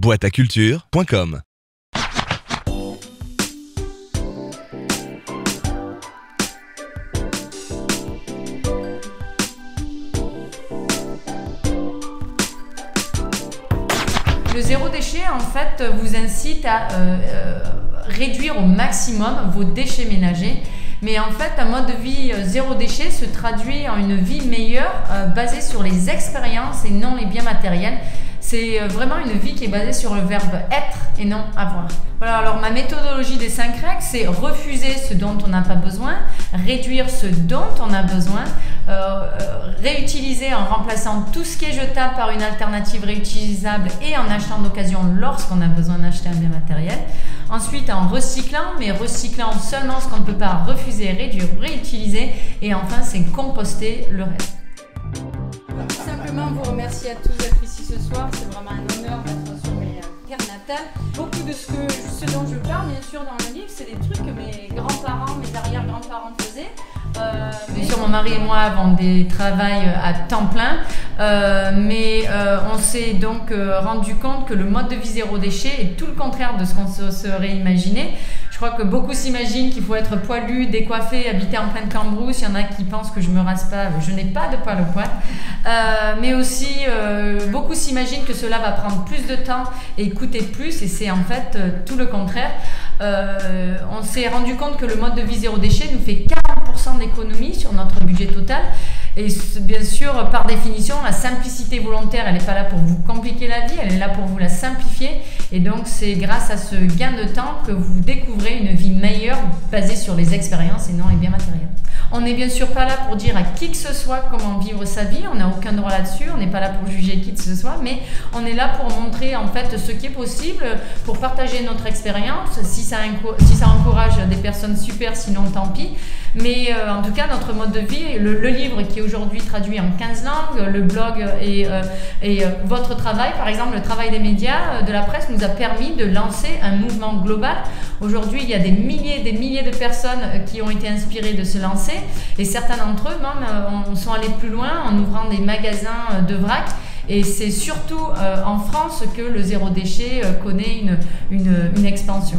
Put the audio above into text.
boîteaculture.com. Le zéro déchet, en fait, vous incite à réduire au maximum vos déchets ménagers. Mais en fait, un mode de vie zéro déchet se traduit en une vie meilleure basée sur les expériences et non les biens matériels. C'est vraiment une vie qui est basée sur le verbe être et non avoir. Voilà, alors ma méthodologie des 5 règles, c'est refuser ce dont on n'a pas besoin, réduire ce dont on a besoin, réutiliser en remplaçant tout ce qui est jetable par une alternative réutilisable et en achetant d'occasion lorsqu'on a besoin d'acheter un bien matériel. Ensuite, en recyclant, mais recyclant seulement ce qu'on ne peut pas refuser, réduire, réutiliser. Et enfin, c'est composter le reste. Simplement vous remercier à tous d'être ici ce soir, c'est vraiment un honneur d'être sur mes terres natales. Beaucoup de ce dont je parle, bien sûr, dans le livre, c'est des trucs que mes grands-parents, mes arrière-grands-parents faisaient. Bien sûr, mon mari et moi avons des travails à temps plein, mais on s'est donc rendu compte que le mode de vie zéro déchet est tout le contraire de ce qu'on se serait imaginé. Je crois que beaucoup s'imaginent qu'il faut être poilu, décoiffé, habiter en pleine cambrousse. Il y en a qui pensent que je me rase pas, je n'ai pas de poil au poil. Mais aussi, beaucoup s'imaginent que cela va prendre plus de temps et coûter plus, et c'est en fait tout le contraire. On s'est rendu compte que le mode de vie zéro déchet nous fait 40% d'économie sur notre budget total. Et bien sûr, par définition, la simplicité volontaire, elle n'est pas là pour vous compliquer la vie, elle est là pour vous la simplifier. Et donc, c'est grâce à ce gain de temps que vous découvrez une vie meilleure basée sur les expériences et non les biens matériels. On n'est bien sûr pas là pour dire à qui que ce soit comment vivre sa vie, on n'a aucun droit là-dessus, on n'est pas là pour juger qui que ce soit, mais on est là pour montrer en fait ce qui est possible, pour partager notre expérience. Si ça encourage des personnes, super, sinon tant pis. Mais en tout cas, notre mode de vie, le livre qui est aujourd'hui traduit en 15 langues, le blog et votre travail, par exemple, le travail des médias, de la presse, nous a permis de lancer un mouvement global. Aujourd'hui, il y a des milliers de personnes qui ont été inspirées de se lancer, et certains d'entre eux même sont allés plus loin en ouvrant des magasins de vrac. Et c'est surtout en France que le zéro déchet connaît une expansion.